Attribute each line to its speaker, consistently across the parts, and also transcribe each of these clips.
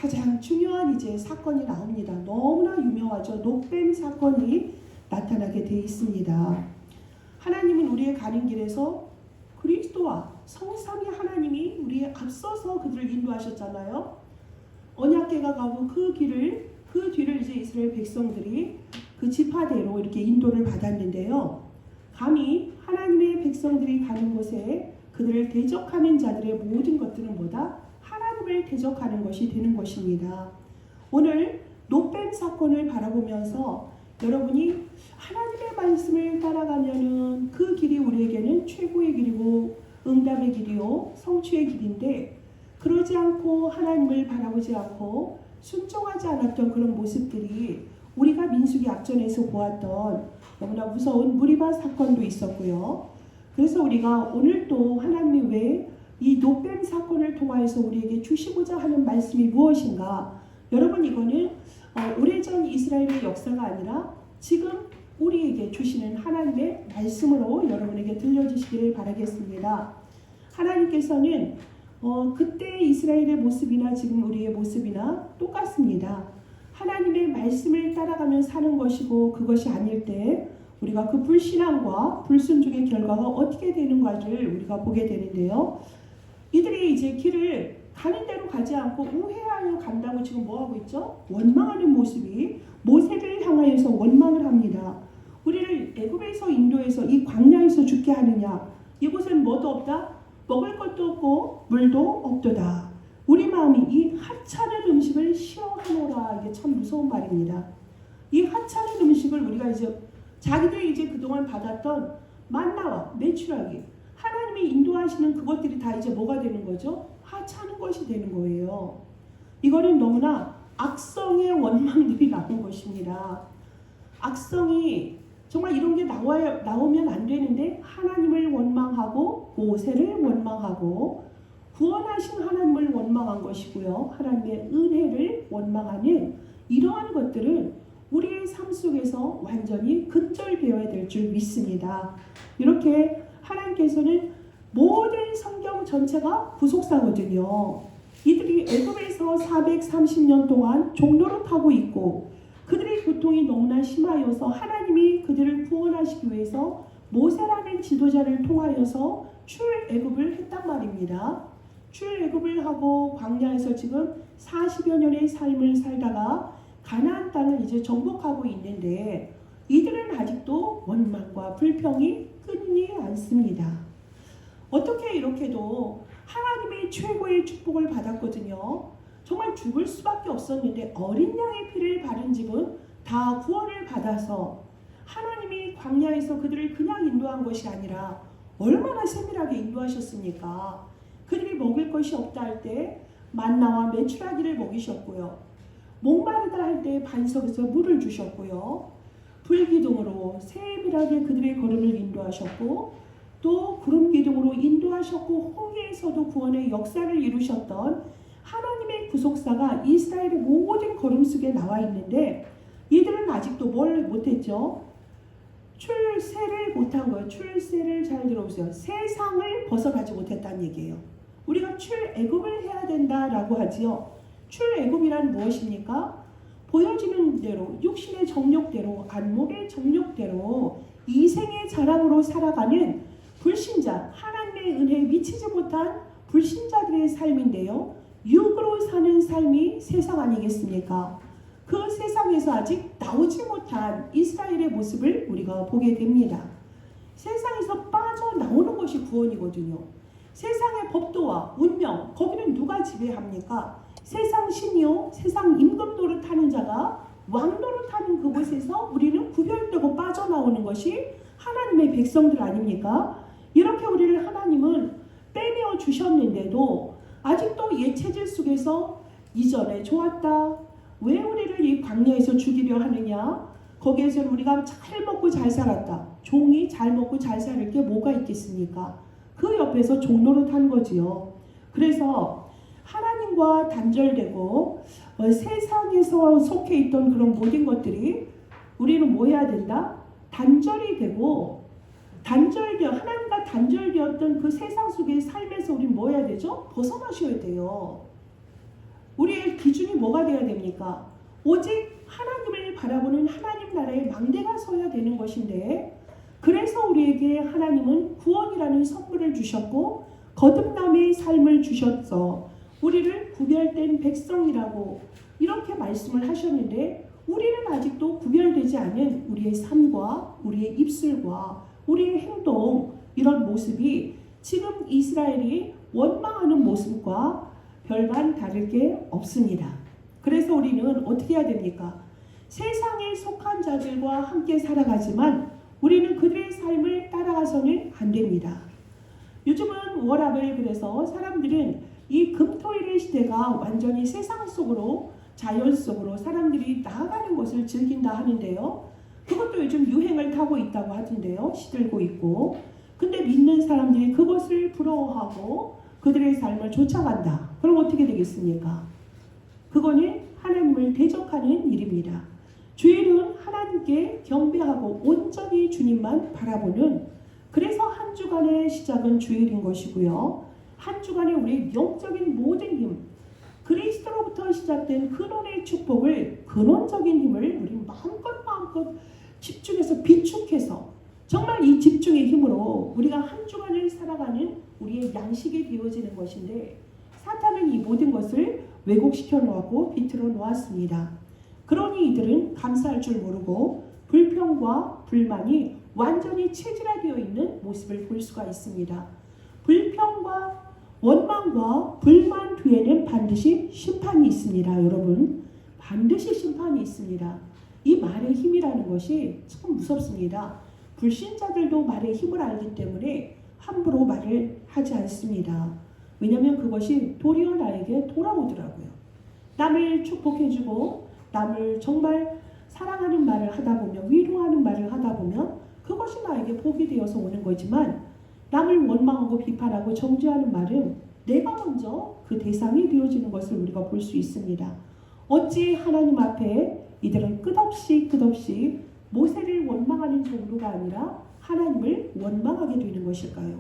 Speaker 1: 가장 중요한 이제 사건이 나옵니다. 너무나 유명하죠. 녹뱀 사건이 나타나게 돼 있습니다. 하나님은 우리의 가는 길에서 그리스도와 성삼위 하나님이 우리의 앞서서 그들을 인도하셨잖아요. 언약궤가 가고 그 뒤를 이제 이스라엘 백성들이 그 지파대로 이렇게 인도를 받았는데요. 감히 하나님의 백성들이 가는 곳에 그들을 대적하는 자들의 모든 것들은 뭐다? 하나님을 대적하는 것이 되는 것입니다. 오늘 녹뱀 사건을 바라보면서 여러분이 하나님의 말씀을 따라가면은 그 길이 우리에게는 최고의 길이고 응답의 길이요 성취의 길인데, 그러지 않고 하나님을 바라보지 않고 순종하지 않았던 그런 모습들이 우리가 민수기 앞전에서 보았던 너무나 무서운 무리바 사건도 있었고요. 그래서 우리가 오늘 또 하나님이 왜 이 녹뱀 사건을 통하여서 우리에게 주시고자 하는 말씀이 무엇인가? 여러분, 이거는 오래전 이스라엘의 역사가 아니라 지금 우리에게 주시는 하나님의 말씀으로 여러분에게 들려주시기를 바라겠습니다. 하나님께서는 그때 이스라엘의 모습이나 지금 우리의 모습이나 똑같습니다. 하나님의 말씀을 따라가며 사는 것이고 그것이 아닐 때 우리가 그 불신앙과 불순종의 결과가 어떻게 되는가를 우리가 보게 되는데요. 이들이 이제 길을 가는 대로 가지 않고 우회하여 간다고 지금 뭐하고 있죠? 원망하는 모습이 모세를 향하여서 원망을 합니다. 우리를 애굽에서 인도해서 이 광야에서 죽게 하느냐? 이곳엔 뭐도 없다? 먹을 것도 없고 물도 없도다. 우리 마음이 이 하찮은 음식을 싫어하노라. 이게 참 무서운 말입니다. 이 하찮은 음식을 우리가 이제 자기들이 이제 그동안 받았던 만나와 메추라기, 하나님이 인도하시는 그것들이 다 이제 뭐가 되는 거죠? 하찮은 것이 되는 거예요. 이거는 너무나 악성의 원망들이 나온 것입니다. 악성이 정말 이런 게 나오면 안 되는데 하나님을 원망하고 모세를 원망하고 구원하신 하나님을 원망한 것이고요. 하나님의 은혜를 원망하는 이러한 것들은 우리의 삶 속에서 완전히 근절되어야 될 줄 믿습니다. 이렇게 하나님께서는 모든 성경 전체가 구속사거든요. 이들이 애굽에서 430년 동안 종노릇하고 있고 그들의 고통이 너무나 심하여서 하나님이 그들을 구원하시기 위해서 모세라는 지도자를 통하여서 출애굽을 했단 말입니다. 출애굽을 하고 광야에서 지금 40여 년의 삶을 살다가 가나안 땅을 이제 정복하고 있는데 이들은 아직도 원망과 불평이 끊이지 않습니다. 어떻게 이렇게도 하나님의 최고의 축복을 받았거든요. 정말 죽을 수밖에 없었는데 어린 양의 피를 바른 집은 다 구원을 받아서 하나님이 광야에서 그들을 그냥 인도한 것이 아니라 얼마나 세밀하게 인도하셨습니까? 그들이 먹을 것이 없다 할 때 만나와 메추라기를 먹이셨고요. 목마르다 할 때 반석에서 물을 주셨고요. 불기둥으로 세밀하게 그들의 걸음을 인도하셨고 또 구름 기둥으로 인도하셨고 홍해에서도 구원의 역사를 이루셨던 하나님의 구속사가 이스라엘의 모든 걸음 속에 나와 있는데 이들은 아직도 뭘 못했죠? 출세를 못한 거예요. 출세를 잘 들어보세요. 세상을 벗어나지 못했다는 얘기예요. 우리가 출애굽을 해야 된다라고 하지요. 출애굽이란 무엇입니까? 보여지는 대로 육신의 정욕대로 안목의 정욕대로 이생의 자랑으로 살아가는 불신자, 하나님의 은혜에 미치지 못한 불신자들의 삶인데요. 육으로 사는 삶이 세상 아니겠습니까? 그 세상에서 아직 나오지 못한 이스라엘의 모습을 우리가 보게 됩니다. 세상에서 빠져나오는 것이 구원이거든요. 세상의 법도와 운명, 거기는 누가 지배합니까? 세상 신이요, 세상 임금 노릇하는 자가 왕 노릇하는 그곳에서 우리는 구별되고 빠져나오는 것이 하나님의 백성들 아닙니까? 이렇게 우리를 하나님은 빼내어 주셨는데도 아직도 옛 체질 속에서 이전에 좋았다. 왜 우리를 이 광야에서 죽이려 하느냐? 거기에서는 우리가 잘 먹고 잘 살았다. 종이 잘 먹고 잘 살 게 뭐가 있겠습니까? 그 옆에서 종노릇한 거지요. 그래서 하나님과 단절되고 세상에서 속해 있던 그런 모든 것들이 우리는 뭐 해야 된다? 단절이 되고 하나님과 단절되었던 그 세상 속의 삶에서 우리는 뭐 해야 되죠? 벗어나셔야 돼요. 우리의 기준이 뭐가 되어야 됩니까? 오직 하나님을 바라보는 하나님 나라의 망대가 서야 되는 것인데, 그래서 우리에게 하나님은 구원이라는 선물을 주셨고 거듭남의 삶을 주셨어. 우리를 구별된 백성이라고 이렇게 말씀을 하셨는데, 우리는 아직도 구별되지 않은 우리의 삶과 우리의 입술과 우리의 행동, 이런 모습이 지금 이스라엘이 원망하는 모습과 별반 다를 게 없습니다. 그래서 우리는 어떻게 해야 됩니까? 세상에 속한 자들과 함께 살아가지만 우리는 그들의 삶을 따라가서는 안 됩니다. 요즘은 워라밸, 그래서 사람들은 이 금토일의 시대가 완전히 세상 속으로, 자연 속으로 사람들이 나아가는 것을 즐긴다 하는데요. 그것도 요즘 유행을 타고 있다고 하던데요. 시들고 있고. 근데 믿는 사람들이 그것을 부러워하고 그들의 삶을 쫓아간다. 그럼 어떻게 되겠습니까? 그거는 하나님을 대적하는 일입니다. 주일은 하나님께 경배하고 온전히 주님만 바라보는, 그래서 한 주간의 시작은 주일인 것이고요. 한 주간의 우리 영적인 모든 힘, 그리스도로부터 시작된 근원의 축복을, 근원적인 힘을 우리 마음껏 집중해서 비축해서 정말 이 집중의 힘으로 우리가 한 주간을 살아가는 우리의 양식이 되어지는 것인데, 사탄은 이 모든 것을 왜곡시켜 놓았고 비틀어 놓았습니다. 그러니 이들은 감사할 줄 모르고 불평과 불만이 완전히 체질화되어 있는 모습을 볼 수가 있습니다. 불평과 원망과 불만 뒤에는 반드시 심판이 있습니다. 여러분, 반드시 심판이 있습니다. 이 말의 힘이라는 것이 참 무섭습니다. 불신자들도 말의 힘을 알기 때문에 함부로 말을 하지 않습니다. 왜냐하면 그것이 도리어 나에게 돌아오더라고요. 남을 축복해주고 남을 정말 사랑하는 말을 하다 보면, 위로하는 말을 하다 보면 그것이 나에게 복이 되어서 오는 거지만, 남을 원망하고 비판하고 정죄하는 말은 내가 먼저 그 대상이 되어지는 것을 우리가 볼 수 있습니다. 어찌 하나님 앞에 이들은 끝없이 모세를 원망하는 정도가 아니라 하나님을 원망하게 되는 것일까요?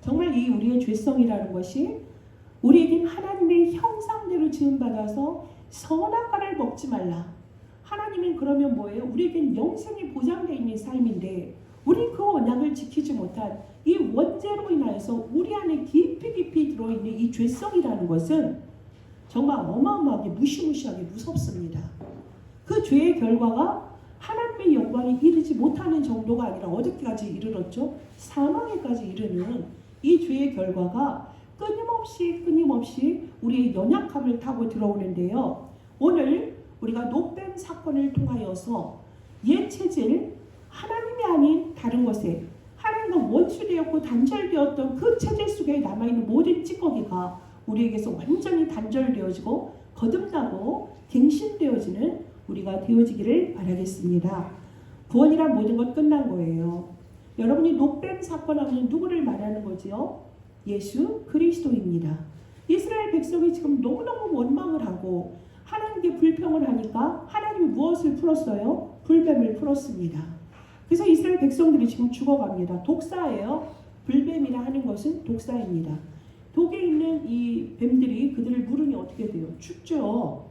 Speaker 1: 정말 이 우리의 죄성이라는 것이, 우리에겐 하나님의 형상대로 지음받아서 선악과를 먹지 말라. 하나님은 그러면 뭐예요? 우리에겐 영생이 보장되어 있는 삶인데, 우리 그 언약을 지키지 못한 이 원죄로 인하여서 우리 안에 깊이 들어있는 이 죄성이라는 것은 정말 어마어마하게 무시무시하게 무섭습니다. 그 죄의 결과가 하나님의 영광이 이르지 못하는 정도가 아니라 어디까지 이르렀죠? 사망에까지 이르는 이 죄의 결과가 끊임없이 우리의 연약함을 타고 들어오는데요. 오늘 우리가 녹뱀 사건을 통하여서 옛 체질, 하나님이 아닌 다른 것에 하나님과 원수되었고 단절되었던 그 체질 속에 남아있는 모든 찌꺼기가 우리에게서 완전히 단절되어지고 거듭나고 갱신되어지는 우리가 되어지기를 바라겠습니다. 구원이란 모든 것 끝난 거예요. 여러분이 녹뱀 사건 하면 누구를 말하는 거지요? 예수 그리스도입니다. 이스라엘 백성이 지금 너무너무 원망을 하고 하나님께 불평을 하니까 하나님이 무엇을 풀었어요? 불뱀을 풀었습니다. 그래서 이스라엘 백성들이 지금 죽어갑니다. 독사예요. 불뱀이라 하는 것은 독사입니다. 독에 있는 이 뱀들이 그들을 물으니 어떻게 돼요? 죽죠.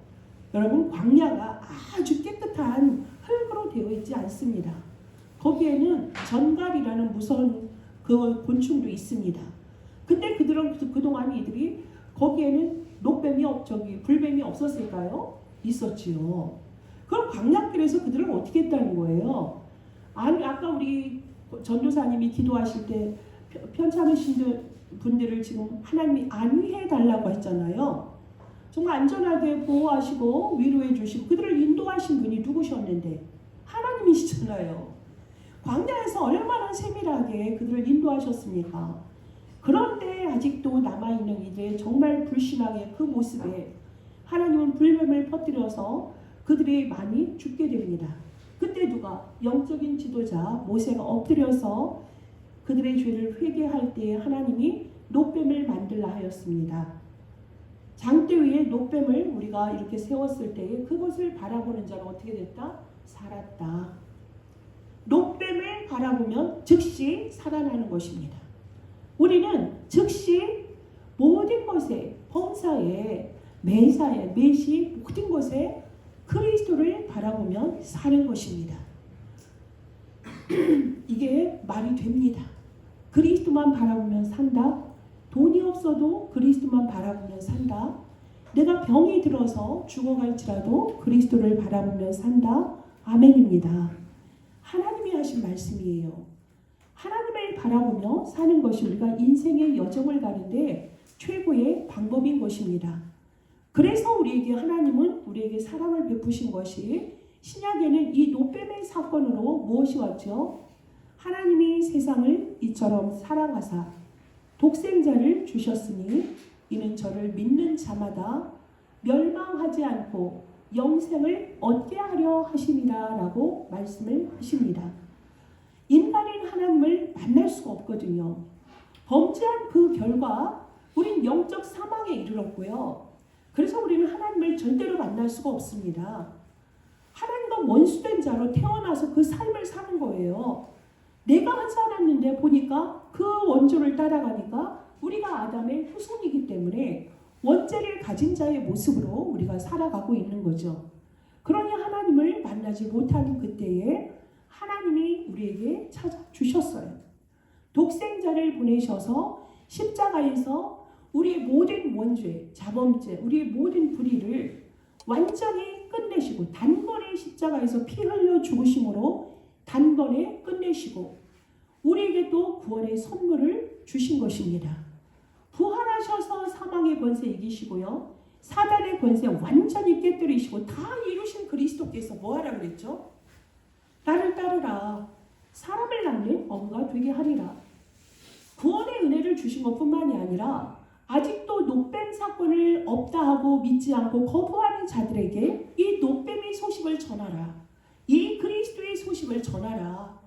Speaker 1: 여러분, 광야가 아주 깨끗한 흙으로 되어 있지 않습니다. 거기에는 전갈이라는 무서운 그 곤충도 있습니다. 근데 그들은 그동안 이들이 거기에는 불뱀이 없었을까요? 있었지요. 그럼 광야길에서 그들을 어떻게 했다는 거예요? 아니, 아까 우리 전도사님이 기도하실 때 편찮으신 분들을 지금 하나님이 안위해 달라고 했잖아요. 정말 안전하게 보호하시고 위로해 주시고 그들을 인도하신 분이 누구셨는데? 하나님이시잖아요. 광야에서 얼마나 세밀하게 그들을 인도하셨습니까? 그런데 아직도 남아있는 이들의 정말 불신앙의 그 모습에 하나님은 불뱀을 퍼뜨려서 그들이 많이 죽게 됩니다. 그때 누가? 영적인 지도자 모세가 엎드려서 그들의 죄를 회개할 때에 하나님이 녹뱀을 만들라 하였습니다. 장대 위에 녹뱀을 우리가 이렇게 세웠을 때에 그것을 바라보는 자는 어떻게 됐다? 살았다. 녹뱀을 바라보면 즉시 살아나는 것입니다. 우리는 즉시 모든 것에, 범사에 매사에 매시 모든 곳에 그리스도를 바라보며 사는 것입니다. 이게 말이 됩니다. 그리스도만 바라보면 산다. 돈이 없어도 그리스도만 바라보면 산다. 내가 병이 들어서 죽어갈지라도 그리스도를 바라보며 산다. 아멘입니다. 하나님이 하신 말씀이에요. 하나님을 바라보며 사는 것이 우리가 인생의 여정을 가는데 최고의 방법인 것입니다. 그래서 우리에게 하나님은 우리에게 사랑을 베푸신 것이 신약에는 이 노뱀의 사건으로 무엇이 왔죠? 하나님이 세상을 이처럼 사랑하사 독생자를 주셨으니 이는 저를 믿는 자마다 멸망하지 않고 영생을 얻게 하려 하심이라 라고 말씀을 하십니다. 인간인 하나님을 만날 수가 없거든요. 범죄한 그 결과 우린 영적 사망에 이르렀고요. 그래서 우리는 하나님을 절대로 만날 수가 없습니다. 하나님과 원수된 자로 태어나서 그 삶을 사는 거예요. 내가 하지 않았는데 보니까 그 원조를 따라가니까 우리가 아담의 후손이기 때문에 원죄를 가진 자의 모습으로 우리가 살아가고 있는 거죠. 그러니 하나님을 만나지 못하는 그때에 하나님이 우리에게 찾아주셨어요. 독생자를 보내셔서 십자가에서 우리의 모든 원죄, 자범죄, 우리의 모든 불의를 완전히 끝내시고 단번에 십자가에서 피 흘려 죽으심으로 단번에 끝내시고 우리에게 또 구원의 선물을 주신 것입니다. 부활하셔서 사망의 권세 이기시고요. 사단의 권세 완전히 깨뜨리시고 다 이루신 그리스도께서 뭐하라 그랬죠? 나를 따르라. 사람을 낳는 어부가 되게 하리라. 구원의 은혜를 주신 것뿐만이 아니라 아직도 노뱀 사건을 없다 하고 믿지 않고 거부하는 자들에게 이 노뱀의 소식을 전하라. 이 그리스도의 소식을 전하라.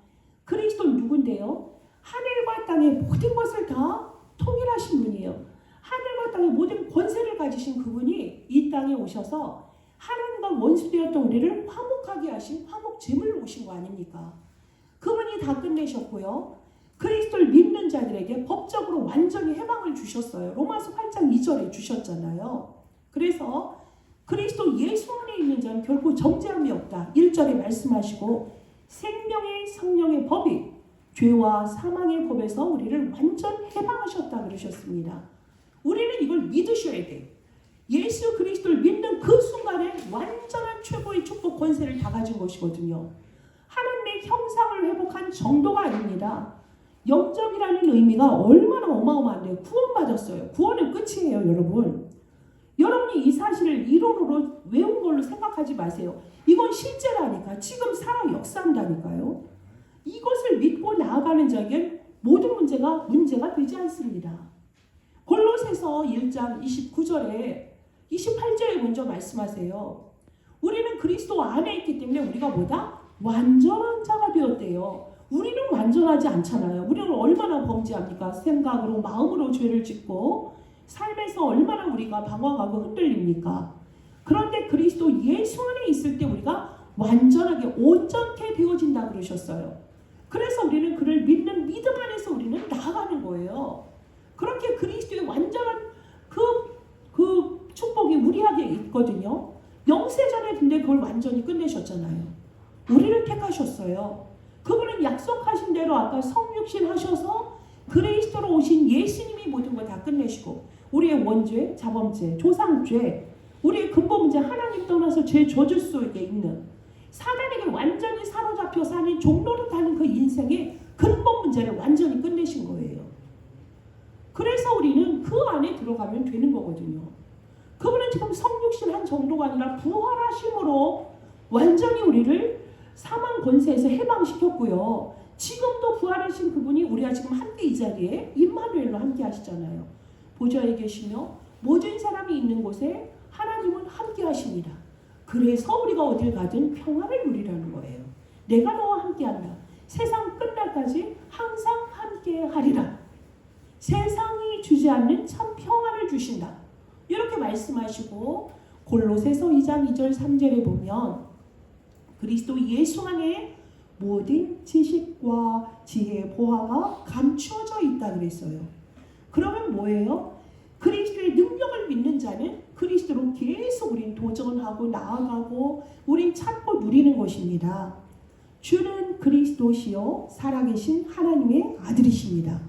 Speaker 1: 그리스도는 누군데요? 하늘과 땅의 모든 것을 다 통일하신 분이에요. 하늘과 땅의 모든 권세를 가지신 그분이 이 땅에 오셔서 하나님과 원수되었던 우리를 화목하게 하신 화목 제물로 오신 거 아닙니까? 그분이 다 끝내셨고요. 그리스도를 믿는 자들에게 법적으로 완전히 해방을 주셨어요. 로마서 8장 2절에 주셨잖아요. 그래서 그리스도 예수 안에 있는 자는 결코 정죄함이 없다. 1절에 말씀하시고 생명의 성령의 법이 죄와 사망의 법에서 우리를 완전 해방하셨다 그러셨습니다. 우리는 이걸 믿으셔야 돼. 예수 그리스도를 믿는 그 순간에 완전한 최고의 축복 권세를 다 가진 것이거든요. 하나님의 형상을 회복한 정도가 아닙니다. 영접이라는 의미가 얼마나 어마어마한데요. 구원받았어요. 구원은 끝이에요, 여러분. 여러분이 이 사실을 이론으로 외운 걸로 생각하지 마세요. 이건 실제라니까. 지금 살아 역사한다니까요. 이것을 믿고 나아가는 자에겐 모든 문제가 되지 않습니다. 골로새서 1장 29절에 28절에 먼저 말씀하세요. 우리는 그리스도 안에 있기 때문에 우리가 뭐다? 완전한 자가 되었대요. 우리는 완전하지 않잖아요. 우리는 얼마나 범죄합니까? 생각으로 마음으로 죄를 짓고 삶에서 얼마나 우리가 방황하고 흔들립니까? 그런데 그리스도 예수 안에 있을 때 우리가 완전하게 온전케 되어진다 그러셨어요. 그래서 우리는 그를 믿는 믿음 안에서 우리는 나아가는 거예요. 그렇게 그리스도의 완전한 그 축복이 우리에게 있거든요. 영세전에 근데 그걸 완전히 끝내셨잖아요. 우리를 택하셨어요. 그분은 약속하신 대로 아까 성육신 하셔서 그리스도로 오신 예수님이 모든 걸 다 끝내시고 우리의 원죄, 자범죄, 조상죄, 우리의 근본 문제 하나님 떠나서 죄 젖을 속에 있는 사단에게 완전히 사로잡혀 사는 종로를 타는 그 인생의 근본 문제를 완전히 끝내신 거예요. 그래서 우리는 그 안에 들어가면 되는 거거든요. 그분은 지금 성육신 한 정도가 아니라 부활하심으로 완전히 우리를 사망 권세에서 해방시켰고요. 지금도 부활하신 그분이 우리가 지금 함께 이 자리에 임마누엘로 함께 하시잖아요. 보좌에 계시며 모든 사람이 있는 곳에 하나님은 함께 하십니다. 그래서 우리가 어딜 가든 평안을 누리라는 거예요. 내가 너와 함께 한다. 세상 끝날까지 항상 함께 하리라. 세상이 주지 않는 참 평안을 주신다. 이렇게 말씀하시고 골로새서 2장 2절 3절에 보면 그리스도 예수 안에 모든 지식과 지혜의 보화가 감추어져 있다 그랬어요. 그러면 뭐예요? 그리스도의 능력을 믿는 자는 그리스도로 계속 우린 도전하고 나아가고 우린 찾고 누리는 것입니다. 주는 그리스도시요 살아계신 하나님의 아들이십니다.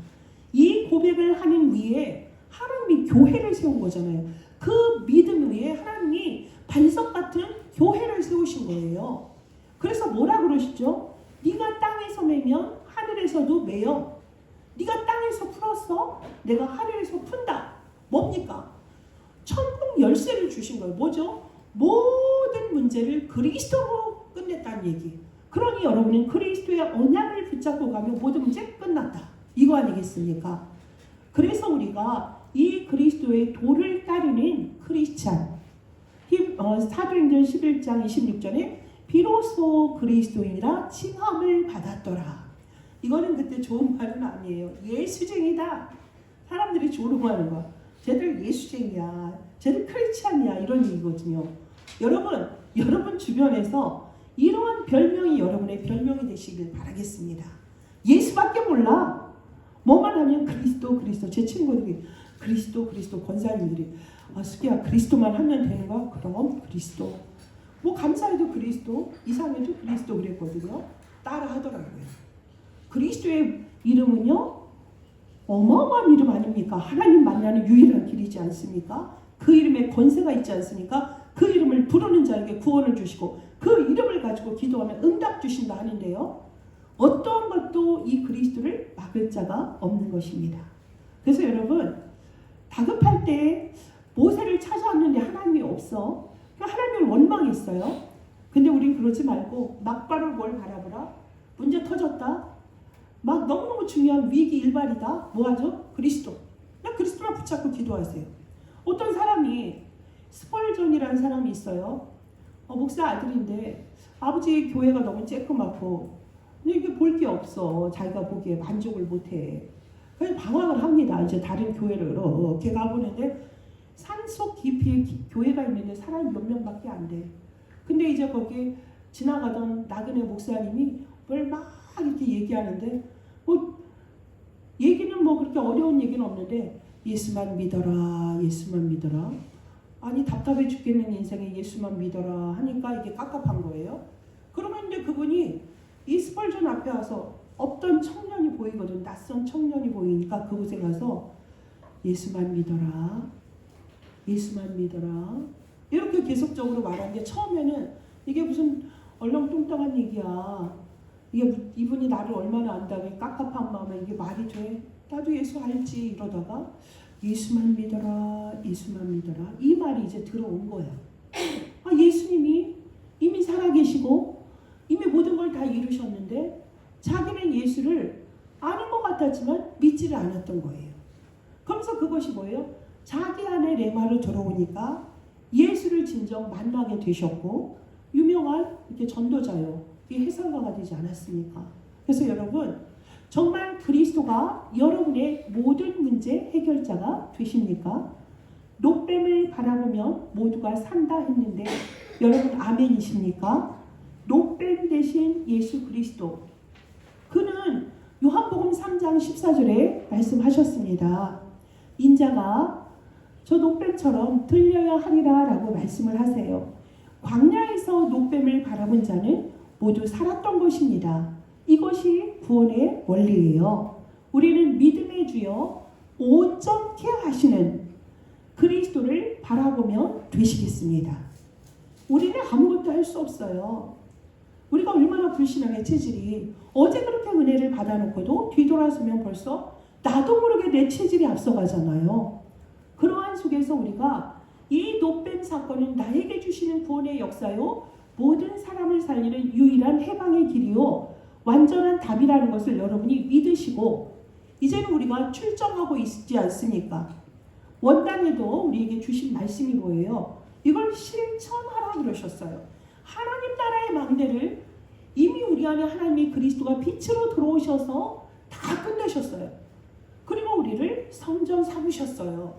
Speaker 1: 이 고백을 하는 위에 하나님이 교회를 세운 거잖아요. 그 믿음 위에 하나님이 반석 같은 교회를 세우신 거예요. 그래서 뭐라 그러시죠? 네가 땅에서 매면 하늘에서도 매요. 네가 땅에서 풀었어? 내가 하늘에서 푼다. 뭡니까? 천국 열쇠를 주신 거예요. 뭐죠? 모든 문제를 그리스도로 끝냈다는 얘기. 그러니 여러분은 그리스도의 언약을 붙잡고 가면 모든 문제 끝났다. 이거 아니겠습니까? 그래서 우리가 이 그리스도의 도를 따르는 크리스찬, 사도행전 11장 26절에 비로소 그리스도인이라 칭함을 받았더라. 이거는 그때 좋은 말은 아니에요. 예수쟁이다. 사람들이 조롱하는 거야. 쟤들 예수쟁이야. 쟤들 크리스찬이야. 이런 얘기거든요. 여러분 주변에서 이러한 별명이 여러분의 별명이 되시길 바라겠습니다. 예수밖에 몰라. 뭐만 하면 그리스도. 제 친구들이 그리스도 권사님들이 수기야 그리스도만 하면 되는 거야? 그럼 그리스도. 뭐 감사해도 그리스도, 이상해도 그리스도 그랬거든요. 따라 하더라고요. 그리스도의 이름은요 어마어마한 이름 아닙니까? 하나님 만나는 유일한 길이지 않습니까? 그 이름에 권세가 있지 않습니까? 그 이름을 부르는 자에게 구원을 주시고 그 이름을 가지고 기도하면 응답 주신다 하는데요. 어떠한 것도 이 그리스도를 막을 자가 없는 것입니다. 그래서 여러분 다급할 때 모세를 찾아왔는데 하나님이 없어. 하나님을 원망했어요. 근데 우린 그러지 말고 막바로 뭘 바라보라? 문제 터졌다. 막 너무너무 중요한 위기 일발이다. 뭐하죠? 그리스도. 그냥 그리스도만 붙잡고 기도하세요. 어떤 사람이 스펄전이라는 사람이 있어요. 목사 아들인데 아버지 교회가 너무 쬐끄맣고 이게 볼 게 없어. 자기가 보기에 만족을 못해. 그래서 방황을 합니다. 이제 다른 교회를 이렇게 가보는데 산속 깊이에 교회가 있는데 사람이 몇 명밖에 안 돼. 근데 이제 거기 지나가던 나그네 목사님이 뭘 막 이렇게 얘기하는데 얘기는 그렇게 어려운 얘기는 없는데 예수만 믿어라. 아니 답답해 죽겠는 인생에 예수만 믿어라 하니까 이게 깝깝한 거예요. 그러면 이제 그분이 이 스펄전 앞에 와서 없던 청년이 보이거든. 낯선 청년이 보이니까 그곳에 가서 예수만 믿어라. 이렇게 계속적으로 말하는데 처음에는 이게 무슨 얼렁뚱땅한 얘기야. 이분이 나를 얼마나 안다고 깝깝한 마음에 이게 말이 돼? 나도 예수 알지 이러다가 예수만 믿어라 이 말이 이제 들어온 거야. 예수님이 이미 살아계시고 이미 모든 걸 다 이루셨는데 자기는 예수를 아는 것 같았지만 믿지를 않았던 거예요. 그러면서 그것이 뭐예요? 자기 안에 레마로 들어오니까 예수를 진정 만나게 되셨고 유명한 이렇게 전도자요. 이게 해설가가 되지 않았습니까? 그래서 여러분 정말 그리스도가 여러분의 모든 문제 해결자가 되십니까? 녹뱀을 바라보면 모두가 산다 했는데 여러분 아멘이십니까? 녹뱀 대신 예수 그리스도. 그는 요한복음 3장 14절에 말씀하셨습니다. 인자가 저 녹뱀처럼 들려야 하리라 라고 말씀을 하세요. 광야에서 녹뱀을 바라본 자는 모두 살았던 것입니다. 이것이 구원의 원리예요. 우리는 믿음의 주여 온전케 하시는 그리스도를 바라보면 되시겠습니다. 우리는 아무것도 할 수 없어요. 우리가 얼마나 불신앙의 체질이 어제 그렇게 은혜를 받아놓고도 뒤돌아서면 벌써 나도 모르게 내 체질이 앞서가잖아요. 그러한 속에서 우리가 이 녹뱀 사건은 나에게 주시는 구원의 역사요 모든 사람을 살리는 유일한 해방의 길이요 완전한 답이라는 것을 여러분이 믿으시고 이제는 우리가 출정하고 있지 않습니까? 원단에도 우리에게 주신 말씀이 뭐예요? 이걸 실천하라 그러셨어요. 하나님 나라의 망대를 이미 우리 안에 하나님이 그리스도가 빛으로 들어오셔서 다 끝내셨어요. 그리고 우리를 성전 삼으셨어요.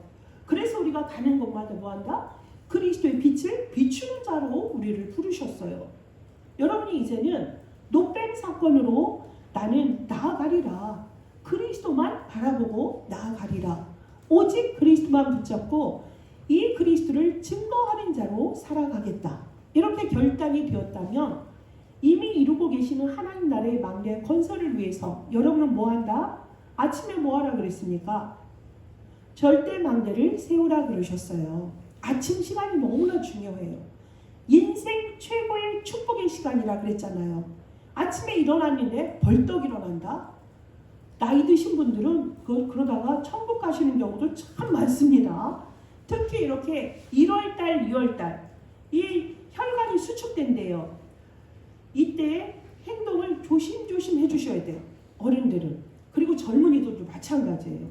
Speaker 1: 그래서 우리가 가는 곳마다 뭐한다? 그리스도의 빛을 비추는 자로 우리를 부르셨어요. 여러분이 이제는 녹뱀 사건으로 나는 나아가리라. 그리스도만 바라보고 나아가리라. 오직 그리스도만 붙잡고 이 그리스도를 증거하는 자로 살아가겠다. 이렇게 결단이 되었다면 이미 이루고 계시는 하나님 나라의 망대 건설을 위해서 여러분은 뭐한다? 아침에 뭐하라 그랬습니까? 절대 망대를 세우라 그러셨어요. 아침 시간이 너무나 중요해요. 인생 최고의 축복의 시간이라 그랬잖아요. 아침에 일어났는데 벌떡 일어난다? 나이 드신 분들은 그러다가 천국 가시는 경우도 참 많습니다. 특히 이렇게 1월달, 2월달 이 혈관이 수축된대요. 이때 행동을 조심조심 해주셔야 돼요. 어른들은. 그리고 젊은이들도 마찬가지예요.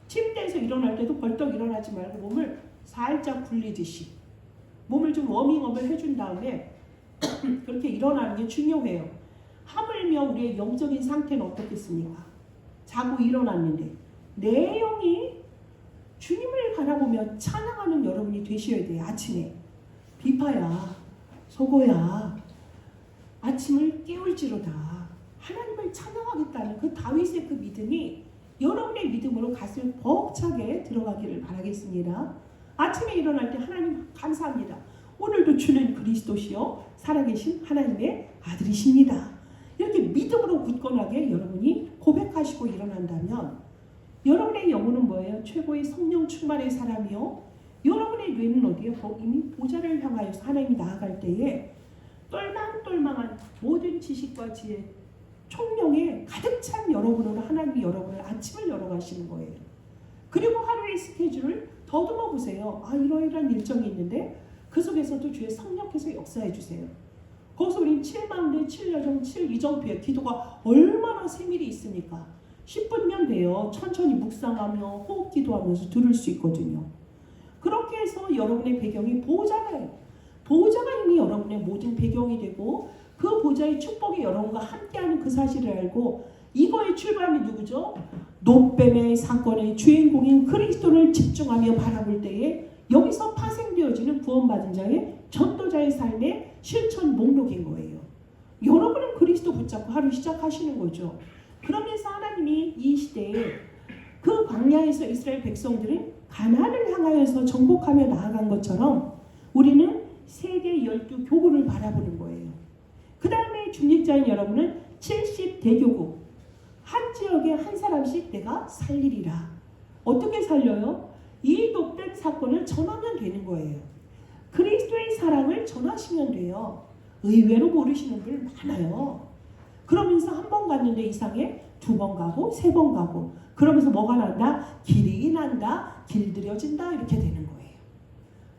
Speaker 1: 침대에서 일어날 때도 벌떡 일어나지 말고 몸을 살짝 굴리듯이 몸을 좀 워밍업을 해준 다음에 그렇게 일어나는 게 중요해요. 하물며 우리의 영적인 상태는 어떻겠습니까? 자고 일어났는데 내 영이 주님을 바라보며 찬양하는 여러분이 되셔야 돼요. 아침에 비파야 소고야 아침을 깨울지로다 하나님을 찬양하겠다는 그 다윗의 그 믿음이 여러분의 믿음으로 가슴에 벅차게 들어가기를 바라겠습니다. 아침에 일어날 때 하나님 감사합니다. 오늘도 주는 그리스도시요 살아계신 하나님의 아들이십니다. 이렇게 믿음으로 굳건하게 여러분이 고백하시고 일어난다면 여러분의 영혼은 뭐예요? 최고의 성령 충만의 사람이요. 여러분의 뇌는 어디에? 이미 보좌를 향하여서 하나님이 나아갈 때에 똘망똘망한 모든 지식과 지혜 총명에 가득 찬 여러분으로 하나님이 여러분을 아침을 열어가시는 거예요. 그리고 하루의 스케줄을 더듬어 보세요. 이러이러한 일정이 있는데 그 속에서도 주의 성령께서 역사해 주세요. 거기서 우린 7망대, 7여정, 7이정표의 기도가 얼마나 세밀히 있습니까? 10분면 돼요. 천천히 묵상하며 호흡 기도하면서 들을 수 있거든요. 그렇게 해서 여러분의 배경이 보호자예요. 보호자가 이미 여러분의 모든 배경이 되고 그 보호자의 축복이 여러분과 함께하는 그 사실을 알고 이거의 출발이 누구죠? 노뱀의 사건의 주인공인 그리스도를 집중하며 바라볼 때에 여기서 파생되어지는 구원받은 자의 전도자의 삶의 실천 목록인 거예요. 여러분은 그리스도 붙잡고 하루 시작하시는 거죠. 그러면서 하나님이 이 시대에 그 광야에서 이스라엘 백성들은 가나안을 향하여서 정복하며 나아간 것처럼 우리는 세계 12교구를 바라보는 거예요. 그 다음에 중직자인 여러분은 70대교구 한 지역에 한 사람씩 내가 살리리라. 어떻게 살려요? 이 노뱀 사건을 전하면 되는 거예요. 그리스도의 사랑을 전하시면 돼요. 의외로 모르시는 분 많아요. 그러면서 한 번 갔는데 이상해 2번 가고 3번 가고 그러면서 뭐가 난다? 길이 난다. 길들여진다. 이렇게 되는 거예요.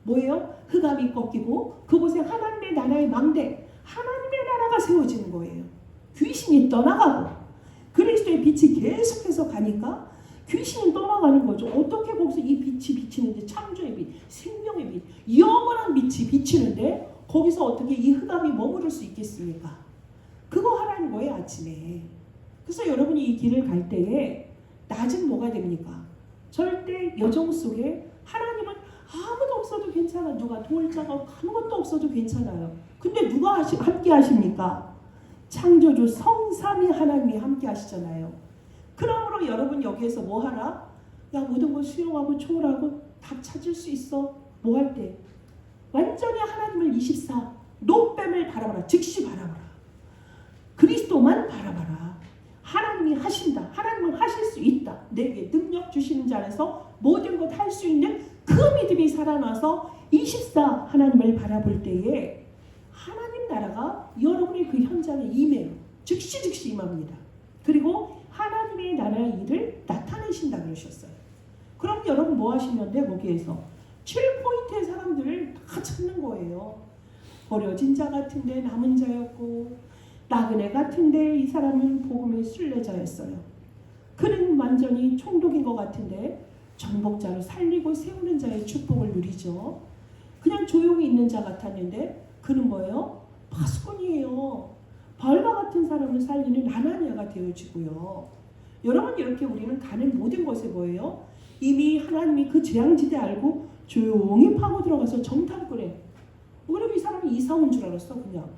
Speaker 1: 뭐예요? 흑암이 꺾이고 그곳에 하나님의 나라의 망대 하나님의 나라가 세워지는 거예요. 귀신이 떠나가고 그리스도의 빛이 계속해서 가니까 귀신은 떠나가는 거죠. 어떻게 거기서 이 빛이 비치는데 창조의 빛, 생명의 빛, 영원한 빛이 비치는데 거기서 어떻게 이 흑암이 머무를 수 있겠습니까? 그거 하라는 거예요. 아침에. 그래서 여러분이 이 길을 갈 때에 낮은 뭐가 됩니까? 절대 여정 속에 하나님은 아무도 없어도 괜찮아. 누가 도울자가 아무것도 없어도 괜찮아요. 근데 누가 함께 하십니까? 창조주 성삼위 하나님이 함께 하시잖아요. 그러므로 여러분 여기에서 뭐 하라? 야 모든 걸 수용하고 초월하고 답 찾을 수 있어. 뭐 할 때? 완전히 하나님을 24 노뱀을 바라봐라. 즉시 바라봐라. 그리스도만 바라봐라. 하나님이 하신다. 하나님은 하실 수 있다. 내게 능력 주시는 자 안에서 모든 것 할 수 있는 그 믿음이 살아나서 24 하나님을 바라볼 때에 하나님 나라가 여러분의 그 현장에 임해요. 즉시 임합니다. 그리고 하나님의 나라의 일을 나타내신다 그러셨어요. 그럼 여러분 뭐 하시면 돼? 거기에서 7포인트의 사람들을 다 찾는 거예요. 버려진 자 같은데 남은 자였고 나그네 같은데 이 사람은 복음의 순례자였어요. 그는 완전히 총독인 것 같은데 정복자로 살리고 세우는 자의 축복을 누리죠. 그냥 조용히 있는 자 같았는데 그는 뭐예요? 파수꾼이에요. 바울과 같은 사람을 살리는 아나니아가 되어지고요. 여러분 이렇게 우리는 가는 모든 것에 뭐예요? 이미 하나님이 그 재앙지대 알고 조용히 파고 들어가서 정탐꾼에 그럼 이 사람이 이사 온 줄 알았어. 그냥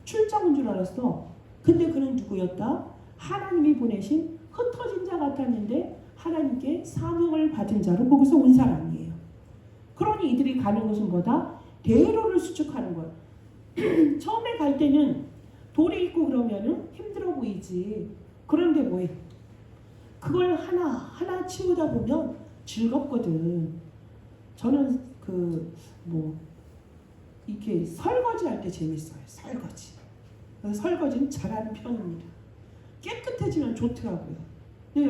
Speaker 1: 출장 온 줄 알았어. 근데 그는 누구였다? 하나님이 보내신 흩어진 자 같았는데 하나님께 사명을 받은 자로 거기서 온 사람이에요. 그러니 이들이 가는 곳은 뭐다? 대로를 수축하는 거야. 처음에 갈 때는 돌이 있고 그러면은 힘들어 보이지. 그런데 뭐해? 그걸 하나하나 치우다 보면 즐겁거든. 저는 이렇게 설거지 할 때 재밌어요. 설거지. 설거지는 잘하는 편입니다. 깨끗해지면 좋더라고요. 근데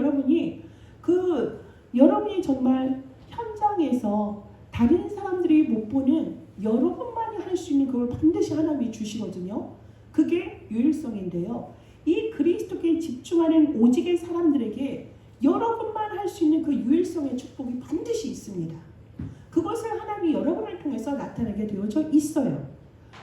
Speaker 1: 여러분이 정말 현장에서 다른 사람들이 못 보는 여러분만이 할 수 있는 그걸 반드시 하나님이 주시거든요. 그게 유일성인데요. 이 그리스도께 집중하는 오직의 사람들에게 여러분만 할 수 있는 그 유일성의 축복이 반드시 있습니다. 그것을 하나님이 여러분을 통해서 나타나게 되어져 있어요.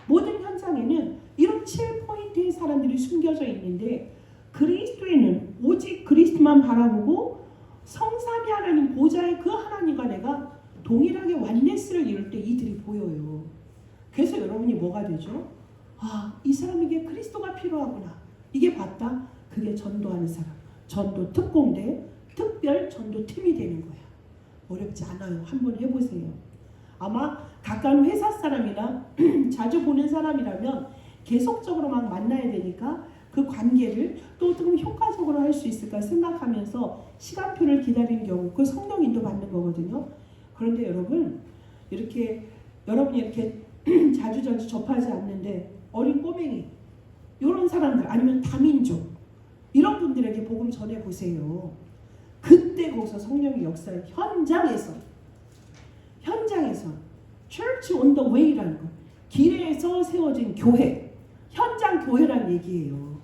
Speaker 1: 모든 현장에는 이런 7포인트의 사람들이 숨겨져 있는데 그리스도에는 오직 그리스도만 바라보고 성삼위 하나님 보좌의 그 하나님과 내가 동일하게 완네스를 이룰 때 이들이 보여요. 그래서 여러분이 뭐가 되죠? 이 사람에게 그리스도가 필요하구나. 이게 봤다? 그게 전도하는 사람. 전도 특공대, 특별 전도팀이 되는 거야. 어렵지 않아요. 한번 해보세요. 아마 가까운 회사 사람이나 자주 보는 사람이라면 계속적으로 막 만나야 되니까 그 관계를 또 좀 효과적으로 할 수 있을까 생각하면서 시간표를 기다리는 경우 그 성령 인도 받는 거거든요. 그런데 여러분이 이렇게 자주 접하지 않는데 어린 꼬맹이 이런 사람들 아니면 다민족 이런 분들에게 복음 전해보세요. 그때 거기서 성령의 역사를 현장에서 Church on the Way라는 거 길에서 세워진 교회 현장 교회라는 얘기예요.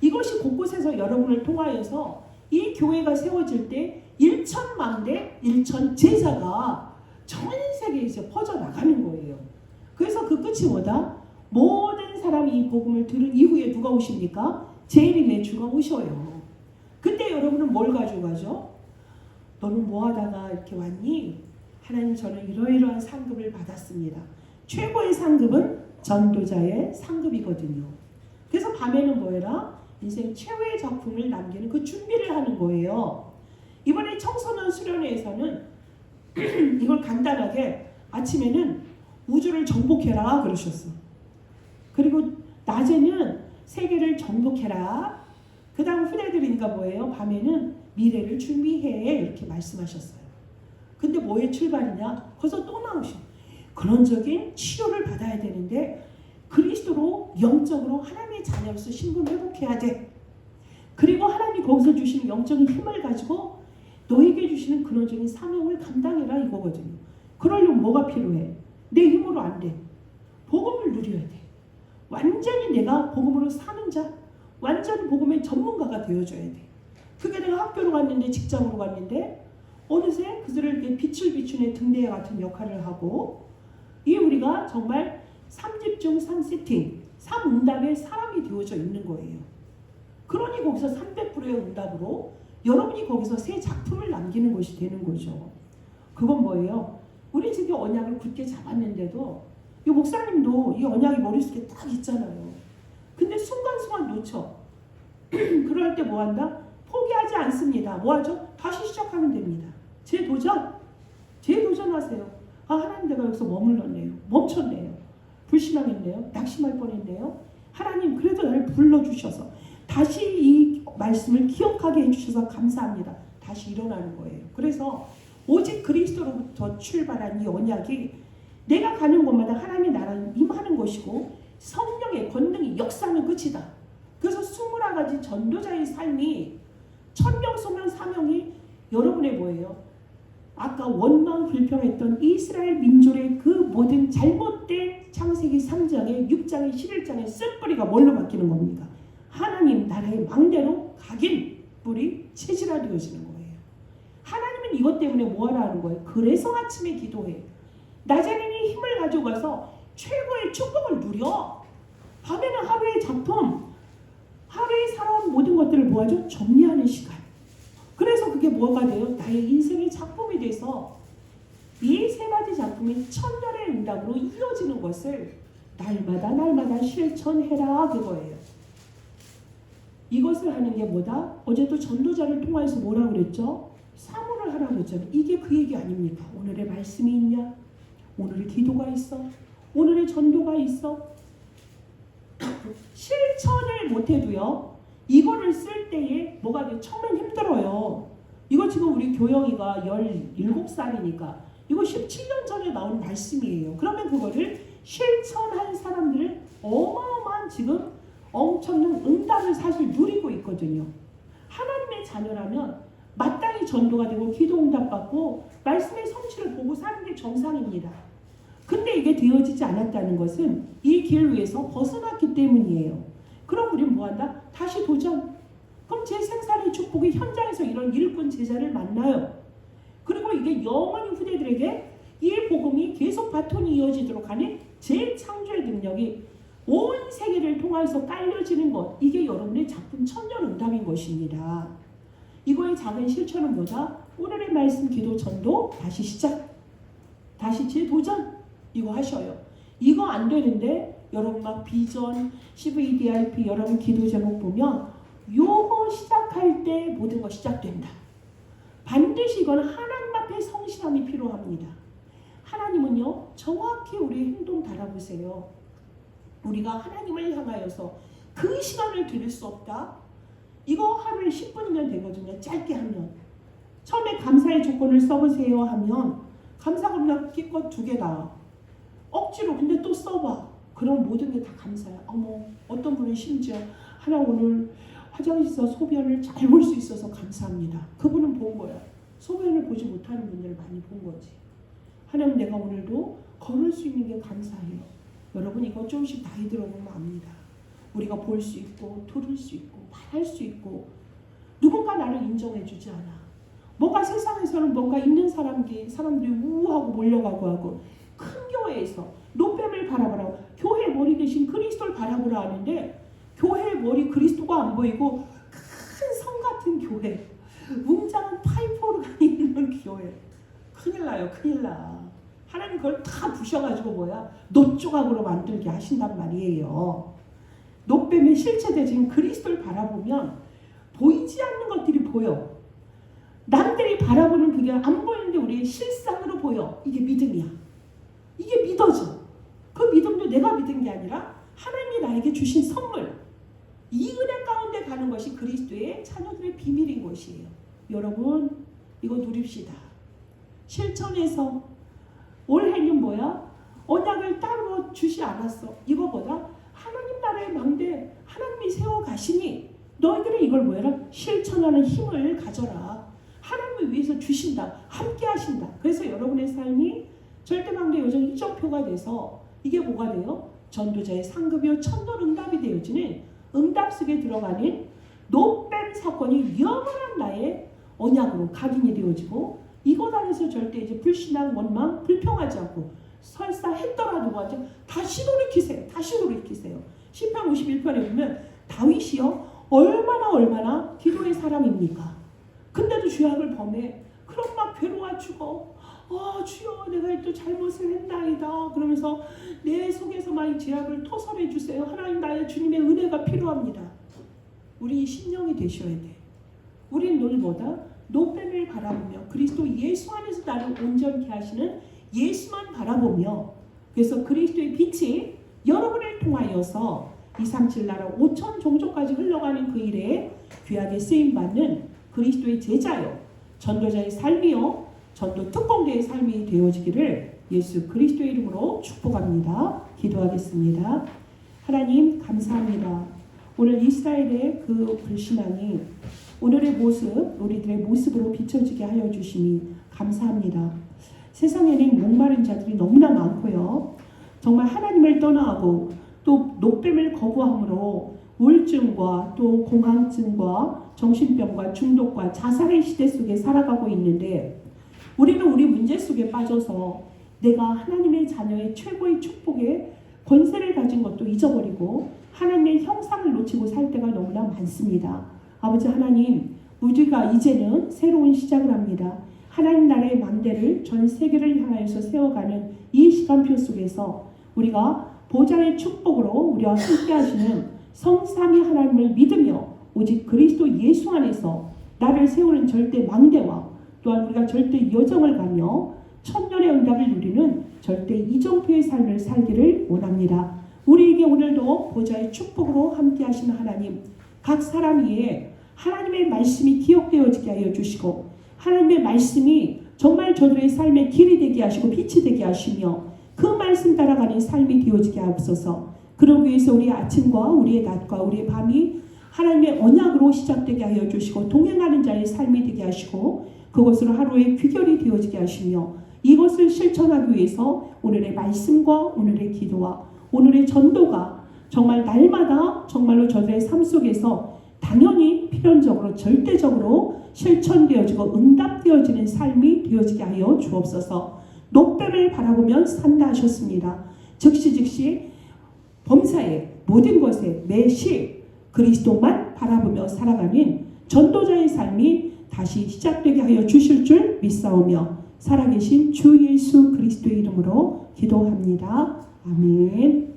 Speaker 1: 이것이 곳곳에서 여러분을 통하여서 이 교회가 세워질 때 1,000망대 1,000제자가 전 세계에 이제 퍼져나가는 거예요. 그래서 그 끝이 뭐다? 모든 사람이 이 복음을 들은 이후에 누가 오십니까? 재림의 주가 오셔요. 그때 여러분은 뭘 가지고 가죠? 너는 뭐 하다가 이렇게 왔니? 하나님 저는 이러이러한 상급을 받았습니다. 최고의 상급은 전도자의 상급이거든요. 그래서 밤에는 뭐해라? 인생 최후의 작품을 남기는 그 준비를 하는 거예요. 이번에 청소년 수련회에서는 이걸 간단하게 아침에는 우주를 정복해라 그러셨어. 그리고 낮에는 세계를 정복해라. 그 다음 후대들이니까 뭐예요? 밤에는 미래를 준비해 이렇게 말씀하셨어요. 근데 뭐의 출발이냐? 거기서 또 나오셔. 근원적인 치료를 받아야 되는데 그리스도로 영적으로 하나님의 자녀로서 신분 회복해야 돼. 그리고 하나님이 거기서 주시는 영적인 힘을 가지고 너에게 주시는 근원적인 사명을 감당해라 이거거든요. 그러려면 뭐가 필요해? 내 힘으로 안 돼. 복음을 누려야 돼. 완전히 내가 복음으로 사는 자, 완전 복음의 전문가가 되어줘야 돼. 그게 내가 학교로 갔는데 직장으로 갔는데 어느새 그들을 빛을 비추는 등대와 같은 역할을 하고 이 우리가 정말 3집중 3세팅 3응답의 사람이 되어져 있는 거예요. 그러니 거기서 300%의 응답으로 여러분이 거기서 새 작품을 남기는 것이 되는 거죠. 그건 뭐예요? 우리 지금 언약을 굳게 잡았는데도 이 목사님도 이 언약이 머릿속에 딱 있잖아요. 근데 순간순간 놓쳐. 그럴 때 뭐 한다? 포기하지 않습니다. 뭐 하죠? 다시 시작하면 됩니다. 재도전하세요. 하나님 내가 여기서 머물렀네요. 멈췄네요. 불신앙했네요. 낙심할 뻔했네요. 하나님 그래도 나를 불러주셔서 다시 이 말씀을 기억하게 해주셔서 감사합니다. 다시 일어나는 거예요. 그래서 오직 그리스도로부터 출발한 이 언약이 내가 가는 곳마다 하나님의 나라는 임하는 것이고 성령의 권능이 역사는 끝이다. 그래서 21가지 전도자의 삶이 천명 소명 사명이 여러분의 뭐예요? 아까 원망 불평했던 이스라엘 민족의 그 모든 잘못된 창세기 3장에 6장에 11장의 쓴뿌리가 뭘로 바뀌는 겁니까? 하나님 나라의 망대로 각인 뿌리 체질화되어지는 거예요. 하나님은 이것 때문에 뭐하라 하는 거예요? 그래서 아침에 기도해. 낮에는 이 힘을 가지고 가서 최고의 축복을 누려. 밤에는 하루의 작품, 하루에 살아온 모든 것들을 모아줘 정리하는 시간. 그래서 그게 뭐가 돼요? 나의 인생의 작품이 돼서 이 세 가지 작품이 천년의 응답으로 이어지는 것을 날마다 실천해라 그거예요. 이것을 하는 게 뭐다? 어제도 전도자를 통해서 뭐라고 그랬죠? 사모를 하라고 했잖아요. 이게 그 얘기 아닙니까? 오늘의 말씀이 있냐? 오늘의 기도가 있어. 오늘의 전도가 있어. 실천을 못해도요. 이거를 쓸 때에 뭐가 돼요? 처음엔 힘들어요. 이거 지금 우리 교영이가 17살이니까 이거 17년 전에 나온 말씀이에요. 그러면 그거를 실천한 사람들은 어마어마한 지금 엄청난 응답을 사실 누리고 있거든요. 하나님의 자녀라면 마땅히 전도가 되고 기도 응답받고 말씀의 성취를 보고 사는 게 정상입니다. 근데 이게 되어지지 않았다는 것은 이 길 위에서 벗어났기 때문이에요. 그럼 우리는 뭐한다? 다시 도전. 그럼 제 생사의 축복이 현장에서 이런 일꾼 제자를 만나요. 그리고 이게 영원히 후대들에게 이 복음이 계속 바톤이 이어지도록 하는 재창조의 능력이 온 세계를 통해서 깔려지는 것. 이게 여러분의 작품 천년응답인 것입니다. 이거의 작은 실천은 뭐다? 오늘의 말씀 기도 전도 다시 시작. 다시 재도전. 이거 하셔요. 이거 안 되는데 여러분 막 비전, CVDIP 여러분 기도 제목 보면 요거 시작할 때 모든 거 시작된다. 반드시 이건 하나님 앞에 성실함이 필요합니다. 하나님은요 정확히 우리의 행동 달아보세요. 우리가 하나님을 향하여서 그 시간을 드릴 수 없다. 이거 하루에 10분이면 되거든요. 짧게 하면. 처음에 감사의 조건을 써보세요 하면 감사가 그냥 기껏 2개 나와. 억지로 근데 또 써봐. 그럼 모든 게 다 감사야. 어머, 어떤 분은 심지어 하나 오늘 화장실에서 소변을 잘 볼 수 있어서 감사합니다. 그분은 본 거야. 소변을 보지 못하는 분들을 많이 본 거지. 하나님 내가 오늘도 걸을 수 있는 게 감사해요. 여러분 이거 조금씩 나이 들어보면 압니다. 우리가 볼 수 있고 들을 수 있고 말할 수 있고 누군가 나를 인정해 주지 않아. 뭔가 세상에서는 뭔가 있는 사람들이 우우하고 몰려가고 하고 큰 교회에서 노뱀을 바라보라. 교회 머리 대신 그리스도를 바라보라 하는데 교회 머리 그리스도가 안 보이고 큰 성 같은 교회, 웅장한 파이프 오르간이 있는 교회. 큰일 나요. 큰일 나. 하나님 그걸 다 부셔가지고 노 조각으로 만들게 하신단 말이에요. 노뱀의 실체대신 그리스도를 바라보면 보이지 않는 것들이 보여. 남들이 바라보는 그게 안 보이는데 우리의 실상으로 보여. 이게 믿음이야. 이게 믿어져. 그 믿음도 내가 믿은 게 아니라 하나님이 나에게 주신 선물. 이 은혜 가운데 가는 것이 그리스도의 자녀들의 비밀인 것이에요. 여러분 이거 누립시다. 실천해서 올해는 언약을 따로 주시 않았어. 이거보다 하나님 나라의 망대 하나님이 세워 가시니 너희들은 이걸 실천하는 힘을 가져라. 하나님을 위해서 주신다. 함께 하신다. 그래서 여러분의 삶이 절대망대 요정 이정표가 돼서 이게 뭐가 돼요? 전도자의 상급이요 천년응답이 되어지는 응답 속에 들어가는 노뱀 사건이 영원한 나의 언약으로 각인이 되어지고 이것 안에서 절대 이제 불신앙, 원망, 불평하지 않고 설사 했더라도 다시 돌이키세요. 다시 돌이키세요. 시편 51편에 보면 다윗이요 얼마나 기도의 사람입니까? 근데도 죄악을 범해. 그럼 막 괴로워 죽어. 주여 내가 또 잘못을 했나이다. 그러면서 내 속에서 막 이 죄악을 토설해 주세요. 하나님 나의 주님의 은혜가 필요합니다. 우리 신령이 되셔야 돼. 우린 늘 노뱀을 바라보며 그리스도 예수 안에서 나를 온전케 하시는 예수만 바라보며 그래서 그리스도의 빛이 여러분을 통하여서 237 나라 5천 종족까지 흘러가는 그 일에 귀하게 쓰임받는 그리스도의 제자요 전도자의 삶이요 전도 특공대의 삶이 되어지기를 예수 그리스도의 이름으로 축복합니다. 기도하겠습니다. 하나님 감사합니다. 오늘 이스라엘의 그 불신앙이 오늘의 모습, 우리들의 모습으로 비춰지게 하여 주시니 감사합니다. 세상에는 목마른 자들이 너무나 많고요. 정말 하나님을 떠나고 또 노뱀을 거부함으로 우울증과 또 공황증과 정신병과 중독과 자살의 시대 속에 살아가고 있는데 우리는 우리 문제 속에 빠져서 내가 하나님의 자녀의 최고의 축복에 권세를 가진 것도 잊어버리고 하나님의 형상을 놓치고 살 때가 너무나 많습니다. 아버지 하나님, 우리가 이제는 새로운 시작을 합니다. 하나님 나라의 망대를 전 세계를 향하여서 세워가는 이 시간표 속에서 우리가 보좌의 축복으로 우리와 함께 하시는 성삼위 하나님을 믿으며 오직 그리스도 예수 안에서 나를 세우는 절대 망대와 또한 우리가 절대 여정을 가며 천년의 응답을 누리는 절대 이정표의 삶을 살기를 원합니다. 우리에게 오늘도 보좌의 축복으로 함께 하시는 하나님, 각 사람 위에 하나님의 말씀이 기억되어지게 하여 주시고 하나님의 말씀이 정말 저들의 삶의 길이 되게 하시고 빛이 되게 하시며 그 말씀 따라가는 삶이 되어지게 하옵소서. 그러기 위해서 우리의 아침과 우리의 낮과 우리의 밤이 하나님의 언약으로 시작되게 하여 주시고 동행하는 자의 삶이 되게 하시고 그것으로 하루의 귀결이 되어지게 하시며 이것을 실천하기 위해서 오늘의 말씀과 오늘의 기도와 오늘의 전도가 정말 날마다 정말로 저들의 삶 속에서 당연히 필연적으로 절대적으로 실천되어지고 응답되어지는 삶이 되어지게 하여 주옵소서. 높뱀을 바라보면 산다 하셨습니다. 즉시 범사에 모든 것에 매시 그리스도만 바라보며 살아가는 전도자의 삶이 다시 시작되게 하여 주실 줄 믿사오며 살아계신 주 예수 그리스도의 이름으로 기도합니다. 아멘.